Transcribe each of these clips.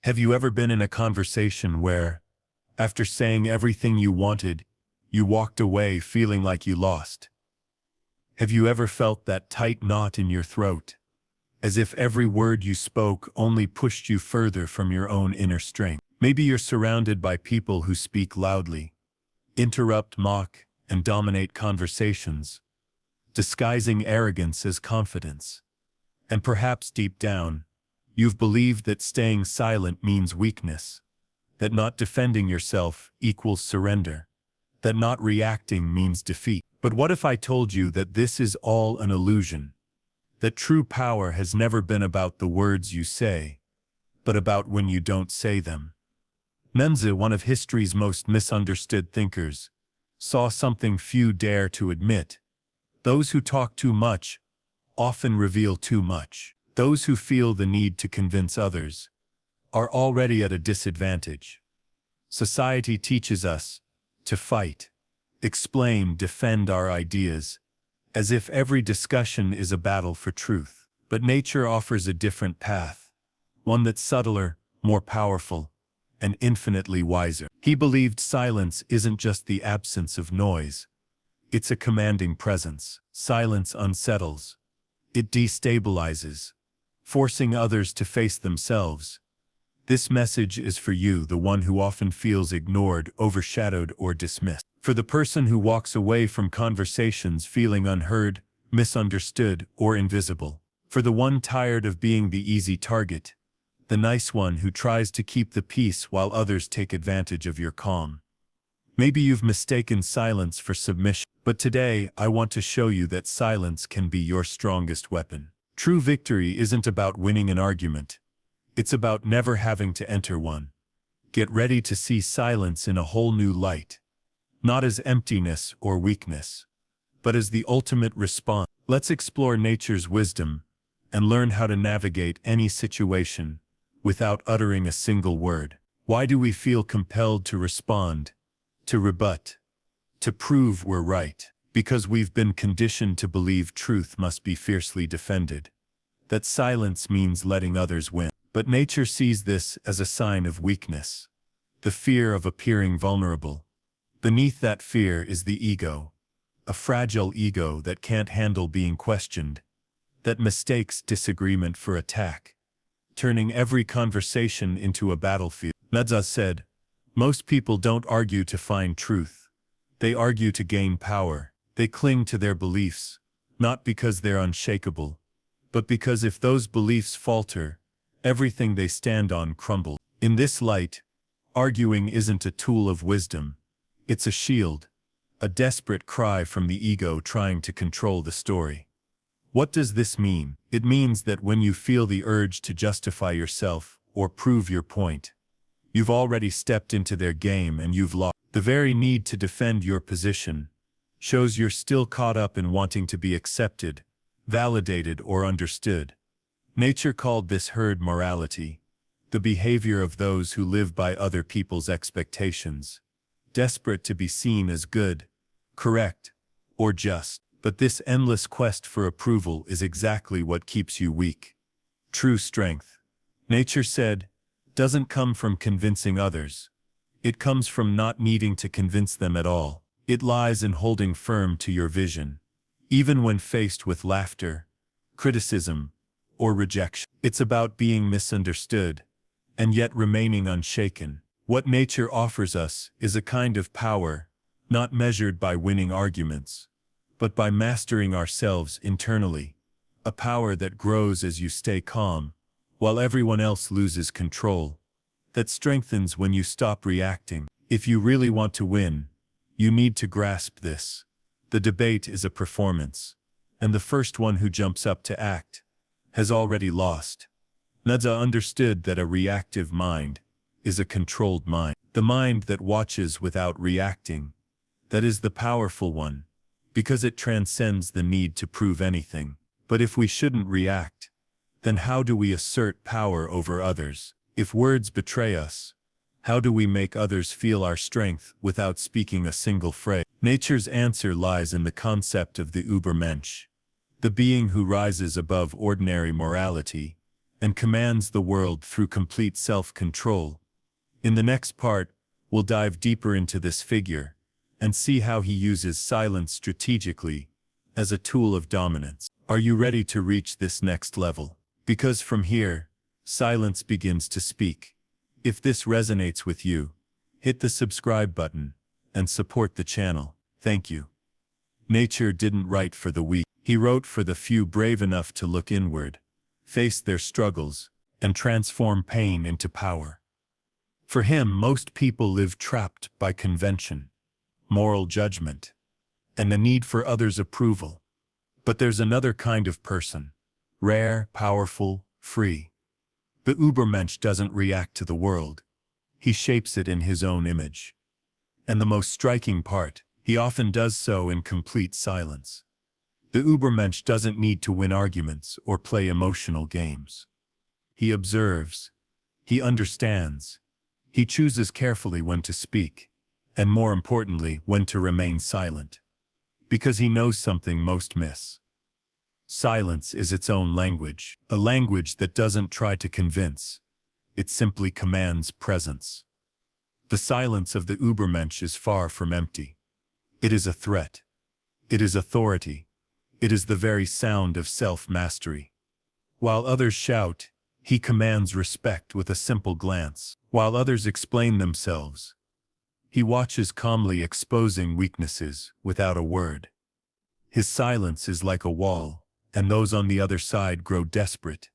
Have you ever been in a conversation where, after saying everything you wanted, you walked away feeling like you lost? Have you ever felt that tight knot in your throat, as if every word you spoke only pushed you further from your own inner strength? Maybe you're surrounded by people who speak loudly, interrupt, mock, and dominate conversations, disguising arrogance as confidence. And perhaps deep down, you've believed that staying silent means weakness, that not defending yourself equals surrender, that not reacting means defeat. But what if I told you that this is all an illusion, that true power has never been about the words you say, but about when you don't say them? Nietzsche, one of history's most misunderstood thinkers, saw something few dare to admit. Those who talk too much often reveal too much. Those who feel the need to convince others are already at a disadvantage. Society teaches us to fight, explain, defend our ideas, as if every discussion is a battle for truth. But nature offers a different path, one that's subtler, more powerful, and infinitely wiser. He believed silence isn't just the absence of noise. It's a commanding presence. Silence unsettles. It destabilizes, forcing others to face themselves. This message is for you, the one who often feels ignored, overshadowed, or dismissed. For the person who walks away from conversations feeling unheard, misunderstood, or invisible. For the one tired of being the easy target, the nice one who tries to keep the peace while others take advantage of your calm. Maybe you've mistaken silence for submission, but today I want to show you that silence can be your strongest weapon. True victory isn't about winning an argument. It's about never having to enter one. Get ready to see silence in a whole new light, not as emptiness or weakness, but as the ultimate response. Let's explore nature's wisdom and learn how to navigate any situation without uttering a single word. Why do we feel compelled to respond, to rebut, to prove we're right? Because we've been conditioned to believe truth must be fiercely defended, that silence means letting others win. But nature sees this as a sign of weakness, the fear of appearing vulnerable. Beneath that fear is the ego, a fragile ego that can't handle being questioned, that mistakes disagreement for attack, turning every conversation into a battlefield. Nietzsche said, "Most people don't argue to find truth. They argue to gain power. They cling to their beliefs, not because they're unshakable, but because if those beliefs falter, everything they stand on crumbles." In this light, arguing isn't a tool of wisdom. It's a shield, a desperate cry from the ego trying to control the story. What does this mean? It means that when you feel the urge to justify yourself or prove your point, you've already stepped into their game and you've lost. The very need to defend your position shows you're still caught up in wanting to be accepted, validated, or understood. Nature called this herd morality, the behavior of those who live by other people's expectations, desperate to be seen as good, correct, or just. But this endless quest for approval is exactly what keeps you weak. True strength, nature said, doesn't come from convincing others. It comes from not needing to convince them at all. It lies in holding firm to your vision, even when faced with laughter, criticism, or rejection. It's about being misunderstood, and yet remaining unshaken. What nature offers us is a kind of power, not measured by winning arguments, but by mastering ourselves internally, a power that grows as you stay calm, while everyone else loses control, that strengthens when you stop reacting. If you really want to win, you need to grasp this. The debate is a performance, and the first one who jumps up to act has already lost. Nietzsche understood that a reactive mind is a controlled mind. The mind that watches without reacting, that is the powerful one, because it transcends the need to prove anything. But if we shouldn't react, then how do we assert power over others? If words betray us, how do we make others feel our strength without speaking a single phrase? Nature's answer lies in the concept of the Übermensch, the being who rises above ordinary morality and commands the world through complete self-control. In the next part, we'll dive deeper into this figure and see how he uses silence strategically as a tool of dominance. Are you ready to reach this next level? Because from here, silence begins to speak. If this resonates with you, hit the subscribe button and support the channel. Thank you. Nietzsche didn't write for the weak. He wrote for the few brave enough to look inward, face their struggles, and transform pain into power. For him, most people live trapped by convention, moral judgment, and the need for others' approval. But there's another kind of person, rare, powerful, free. The Übermensch doesn't react to the world. He shapes it in his own image. And the most striking part, he often does so in complete silence. The Übermensch doesn't need to win arguments or play emotional games. He observes. He understands. He chooses carefully when to speak, and more importantly, when to remain silent. Because he knows something most miss. Silence is its own language, a language that doesn't try to convince. It simply commands presence. The silence of the Übermensch is far from empty. It is a threat. It is authority. It is the very sound of self-mastery. While others shout, he commands respect with a simple glance. While others explain themselves, he watches calmly, exposing weaknesses without a word. His silence is like a wall, and those on the other side grow desperate,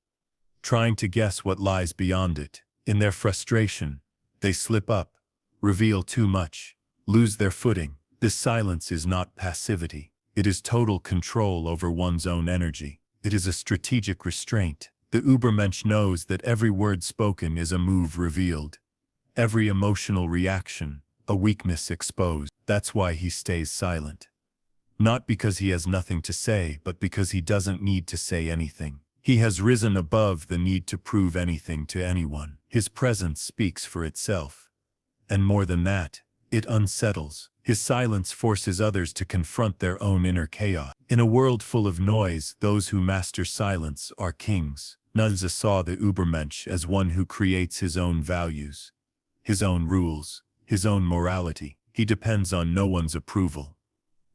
trying to guess what lies beyond it. In their frustration, they slip up, reveal too much, lose their footing. This silence is not passivity. It is total control over one's own energy. It is a strategic restraint. The Übermensch knows that every word spoken is a move revealed, every emotional reaction, a weakness exposed. That's why he stays silent. Not because he has nothing to say, but because he doesn't need to say anything. He has risen above the need to prove anything to anyone. His presence speaks for itself. And more than that, it unsettles. His silence forces others to confront their own inner chaos. In a world full of noise, those who master silence are kings. Nietzsche saw the Übermensch as one who creates his own values, his own rules, his own morality. He depends on no one's approval.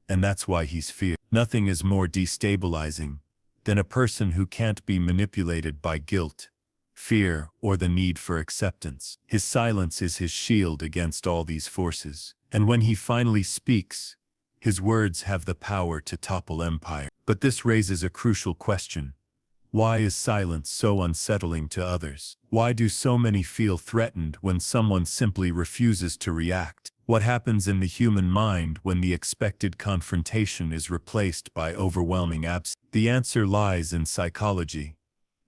And that's why he's feared. Nothing is more destabilizing than a person who can't be manipulated by guilt, fear, or the need for acceptance. His silence is his shield against all these forces. And when he finally speaks, his words have the power to topple empire. But this raises a crucial question. Why is silence so unsettling to others? Why do so many feel threatened when someone simply refuses to react? What happens in the human mind when the expected confrontation is replaced by overwhelming absence? The answer lies in psychology.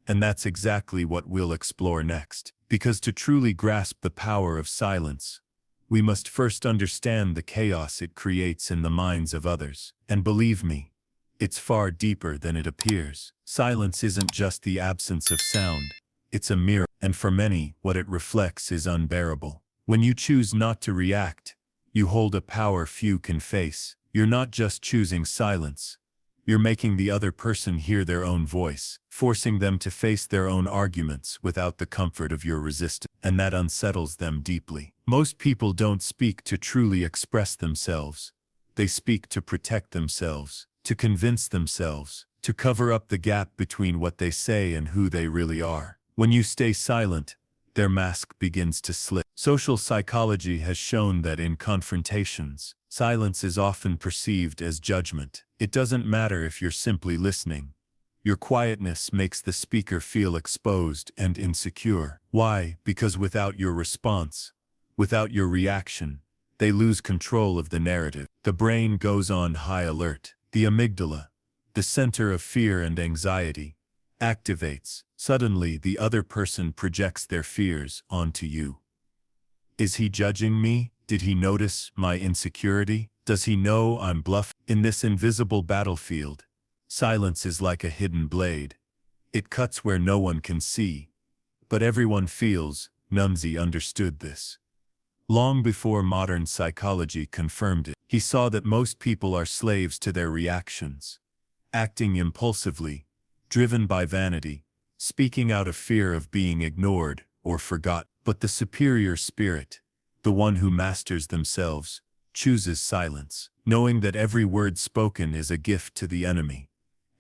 And that's exactly what we'll explore next. Because to truly grasp the power of silence, we must first understand the chaos it creates in the minds of others. And believe me, it's far deeper than it appears. Silence isn't just the absence of sound. It's a mirror, and for many, what it reflects is unbearable. When you choose not to react, you hold a power few can face. You're not just choosing silence. You're making the other person hear their own voice, forcing them to face their own arguments without the comfort of your resistance, and that unsettles them deeply. Most people don't speak to truly express themselves. They speak to protect themselves, to convince themselves, to cover up the gap between what they say and who they really are. When you stay silent, their mask begins to slip. Social psychology has shown that in confrontations, silence is often perceived as judgment. It doesn't matter if you're simply listening. Your quietness makes the speaker feel exposed and insecure. Why? Because without your response, without your reaction, they lose control of the narrative. The brain goes on high alert. The amygdala, the center of fear and anxiety, activates. Suddenly, the other person projects their fears onto you. Is he judging me? Did he notice my insecurity? Does he know I'm bluffing? In this invisible battlefield, silence is like a hidden blade. It cuts where no one can see. But everyone feels. Nietzsche understood this. Long before modern psychology confirmed it, he saw that most people are slaves to their reactions, acting impulsively, driven by vanity, speaking out of fear of being ignored or forgotten. But the superior spirit, the one who masters themselves, chooses silence, knowing that every word spoken is a gift to the enemy.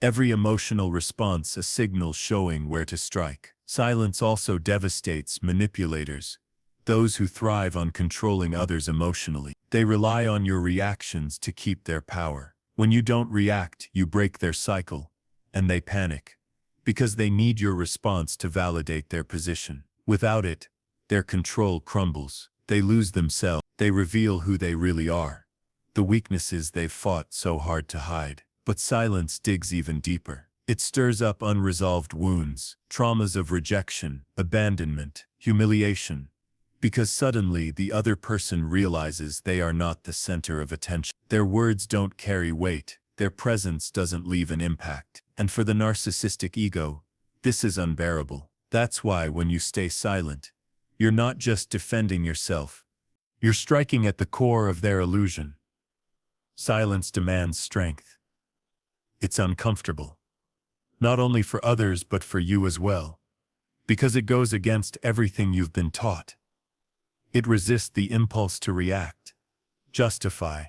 Every emotional response a signal showing where to strike. Silence also devastates manipulators, those who thrive on controlling others emotionally. They rely on your reactions to keep their power. When you don't react, you break their cycle, and they panic, because they need your response to validate their position. Without it, their control crumbles. They lose themselves. They reveal who they really are, the weaknesses they've fought so hard to hide. But silence digs even deeper. It stirs up unresolved wounds, traumas of rejection, abandonment, humiliation, because suddenly the other person realizes they are not the center of attention. Their words don't carry weight, their presence doesn't leave an impact. And for the narcissistic ego, this is unbearable. That's why when you stay silent, you're not just defending yourself, you're striking at the core of their illusion. Silence demands strength. It's uncomfortable. Not only for others but for you as well, because it goes against everything you've been taught. It resists the impulse to react, justify,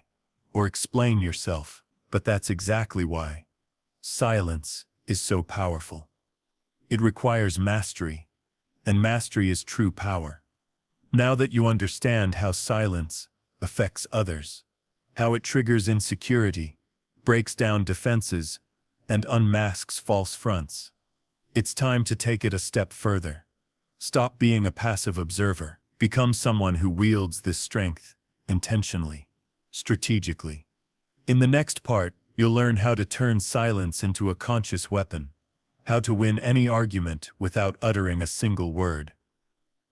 or explain yourself. But that's exactly why silence is so powerful. It requires mastery, and mastery is true power. Now that you understand how silence affects others, how it triggers insecurity, breaks down defenses, and unmasks false fronts, it's time to take it a step further. Stop being a passive observer. Become someone who wields this strength intentionally, strategically. In the next part, you'll learn how to turn silence into a conscious weapon, how to win any argument without uttering a single word.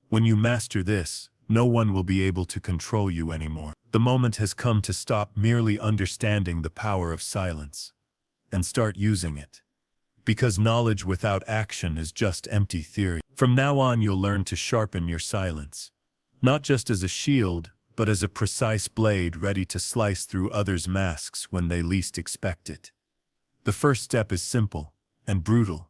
When you master this, no one will be able to control you anymore. The moment has come to stop merely understanding the power of silence and start using it. Because knowledge without action is just empty theory. From now on, you'll learn to sharpen your silence, not just as a shield, but as a precise blade ready to slice through others' masks when they least expect it. The first step is simple and brutal.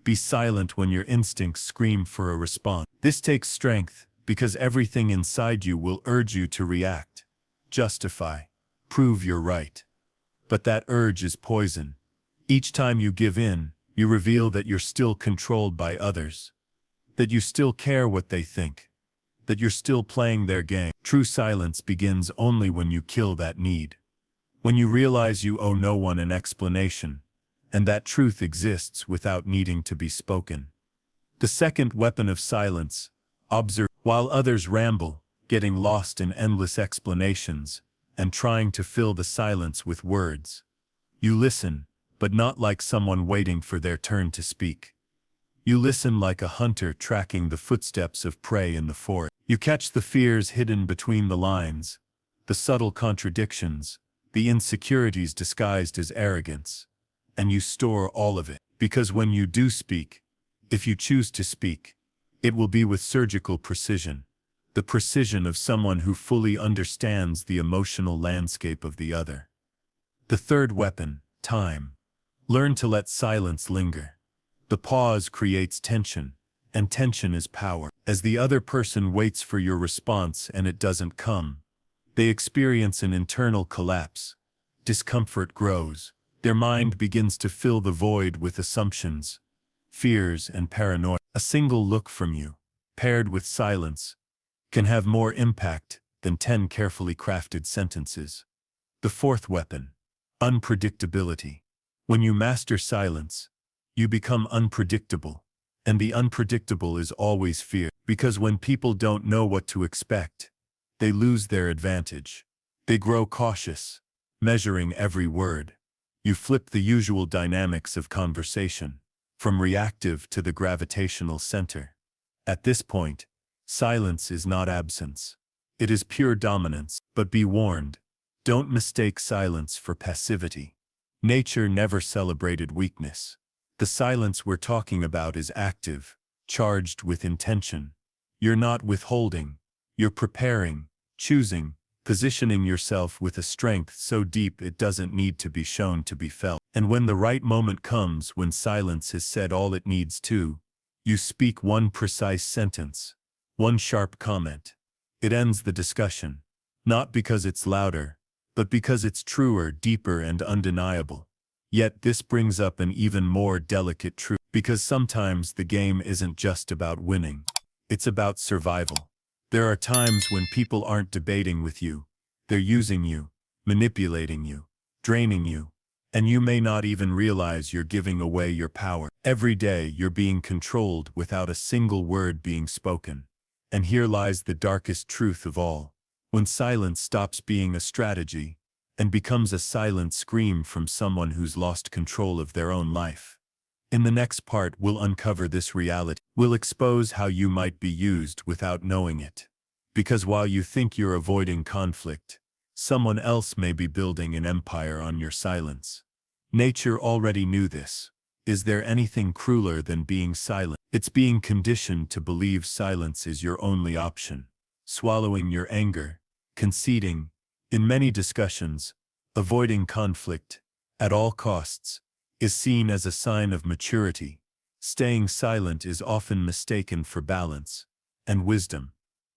Be silent when your instincts scream for a response. This takes strength, because everything inside you will urge you to react, justify, prove you're right. But that urge is poison. Each time you give in, you reveal that you're still controlled by others, that you still care what they think, that you're still playing their game. True silence begins only when you kill that need, when you realize you owe no one an explanation, and that truth exists without needing to be spoken. The second weapon of silence: observe. While others ramble, getting lost in endless explanations, and trying to fill the silence with words, you listen, but not like someone waiting for their turn to speak. You listen like a hunter tracking the footsteps of prey in the forest. You catch the fears hidden between the lines, the subtle contradictions, the insecurities disguised as arrogance, and you store all of it. Because when you do speak, if you choose to speak, it will be with surgical precision, the precision of someone who fully understands the emotional landscape of the other. The third weapon: time. Learn to let silence linger. The pause creates tension, and tension is power. As the other person waits for your response and it doesn't come, they experience an internal collapse. Discomfort grows. Their mind begins to fill the void with assumptions, fears, and paranoia. A single look from you, paired with silence, can have more impact than 10 carefully crafted sentences. The fourth weapon: unpredictability. When you master silence, you become unpredictable, and the unpredictable is always fear. Because when people don't know what to expect, they lose their advantage. They grow cautious, measuring every word. You flip the usual dynamics of conversation, from reactive to the gravitational center. At this point, silence is not absence. It is pure dominance. But be warned, don't mistake silence for passivity. Nature never celebrated weakness. The silence we're talking about is active, charged with intention. You're not withholding, you're preparing, choosing, positioning yourself with a strength so deep it doesn't need to be shown to be felt. And when the right moment comes, when silence has said all it needs to, You speak one precise sentence, one sharp comment. It ends the discussion, not because it's louder, but because it's truer, deeper, and undeniable. Yet this brings up an even more delicate truth, because sometimes the game isn't just about winning. It's about survival. There are times when people aren't debating with you. They're using you, manipulating you, draining you, and you may not even realize you're giving away your power. Every day you're being controlled without a single word being spoken. And here lies the darkest truth of all. When silence stops being a strategy and becomes a silent scream from someone who's lost control of their own life. In the next part, we'll uncover this reality. We'll expose how you might be used without knowing it. Because while you think you're avoiding conflict, someone else may be building an empire on your silence. Nature already knew this. Is there anything crueler than being silent? It's being conditioned to believe silence is your only option. Swallowing your anger, conceding, in many discussions, avoiding conflict, at all costs, is seen as a sign of maturity. Staying silent is often mistaken for balance and wisdom.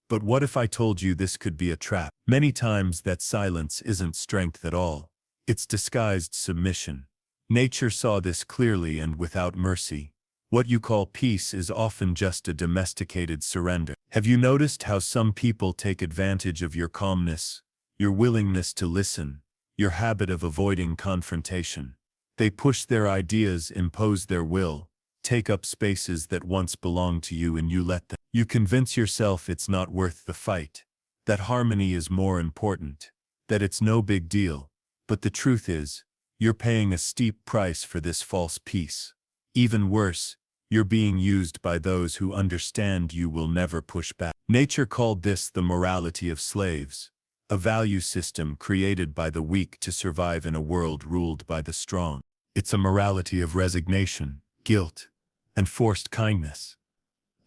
But what if I told you this could be a trap? Many times that silence isn't strength at all. It's disguised submission. Nature saw this clearly and without mercy. What you call peace is often just a domesticated surrender. Have you noticed how some people take advantage of your calmness, your willingness to listen, your habit of avoiding confrontation? They push their ideas, impose their will, take up spaces that once belonged to you, and you let them. You convince yourself it's not worth the fight, that harmony is more important, that it's no big deal. But the truth is, you're paying a steep price for this false peace. Even worse, you're being used by those who understand you will never push back. Nature called this the morality of slaves, a value system created by the weak to survive in a world ruled by the strong. It's a morality of resignation, guilt, and forced kindness.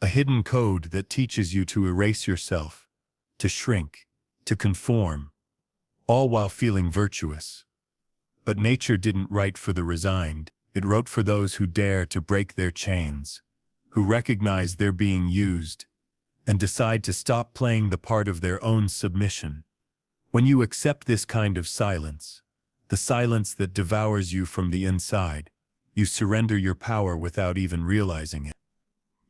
A hidden code that teaches you to erase yourself, to shrink, to conform, all while feeling virtuous. But nature didn't write for the resigned. It wrote for those who dare to break their chains, who recognize they're being used, and decide to stop playing the part of their own submission. When you accept this kind of silence, the silence that devours you from the inside, you surrender your power without even realizing it.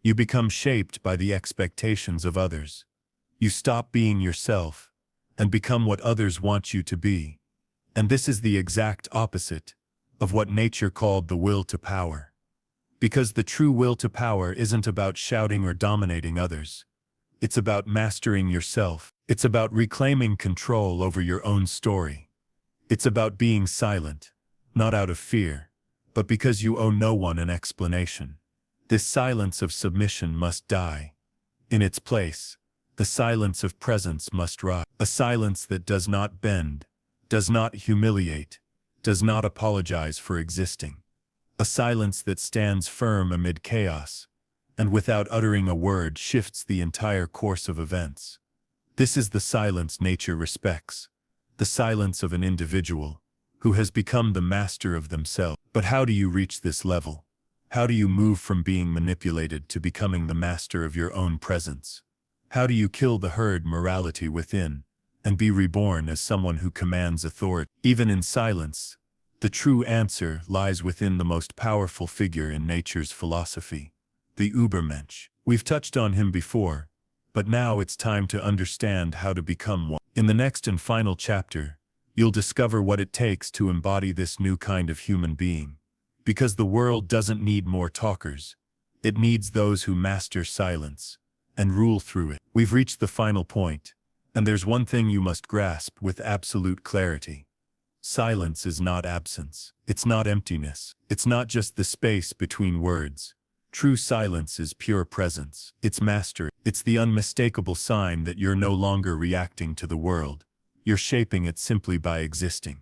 You become shaped by the expectations of others. You stop being yourself and become what others want you to be. And this is the exact opposite of what nature called the will to power. Because the true will to power isn't about shouting or dominating others. It's about mastering yourself. It's about reclaiming control over your own story. It's about being silent, not out of fear, but because you owe no one an explanation. This silence of submission must die. In its place, the silence of presence must rise. A silence that does not bend, does not humiliate, does not apologize for existing. A silence that stands firm amid chaos, and without uttering a word shifts the entire course of events. This is the silence nature respects, the silence of an individual who has become the master of themselves. But how do you reach this level? How do you move from being manipulated to becoming the master of your own presence? How do you kill the herd morality within and be reborn as someone who commands authority? Even in silence, the true answer lies within the most powerful figure in nature's philosophy, the Übermensch. We've touched on him before, but now it's time to understand how to become one. In the next and final chapter, you'll discover what it takes to embody this new kind of human being. Because the world doesn't need more talkers. It needs those who master silence and rule through it. We've reached the final point, and there's one thing you must grasp with absolute clarity. Silence is not absence. It's not emptiness. It's not just the space between words. True silence is pure presence. It's mastery. It's the unmistakable sign that you're no longer reacting to the world. You're shaping it simply by existing.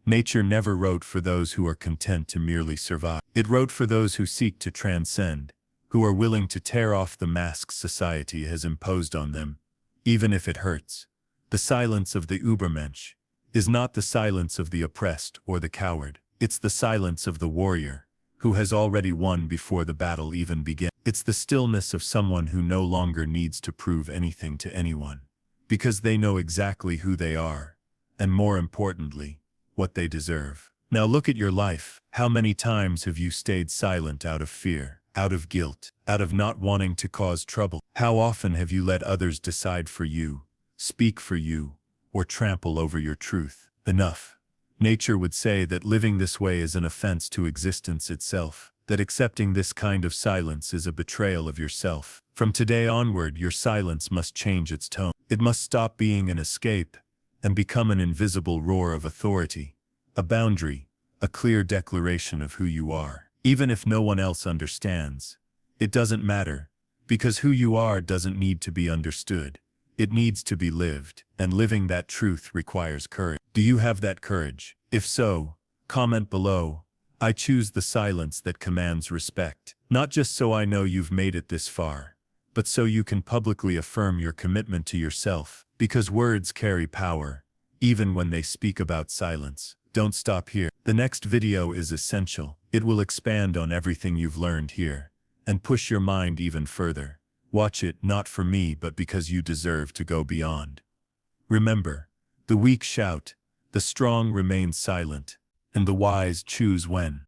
Nature never wrote for those who are content to merely survive. It wrote for those who seek to transcend, who are willing to tear off the masks society has imposed on them, even if it hurts. The silence of the Übermensch is not the silence of the oppressed or the coward. It's the silence of the warrior, who has already won before the battle even begins. It's the stillness of someone who no longer needs to prove anything to anyone, because they know exactly who they are, and more importantly, what they deserve. Now look at your life. How many times have you stayed silent out of fear, out of guilt, out of not wanting to cause trouble? How often have you let others decide for you, speak for you, or trample over your truth? Enough. Nature would say that living this way is an offense to existence itself, that accepting this kind of silence is a betrayal of yourself. From today onward, your silence must change its tone. It must stop being an escape and become an invisible roar of authority, a boundary, a clear declaration of who you are. Even if no one else understands, it doesn't matter, because who you are doesn't need to be understood. It needs to be lived, and living that truth requires courage. Do you have that courage? If so, comment below. I choose the silence that commands respect, not just so I know you've made it this far, but so you can publicly affirm your commitment to yourself, because words carry power, even when they speak about silence. Don't stop here. The next video is essential. It will expand on everything you've learned here, and push your mind even further. Watch it not for me but because you deserve to go beyond. Remember, the weak shout, the strong remain silent, and the wise choose when.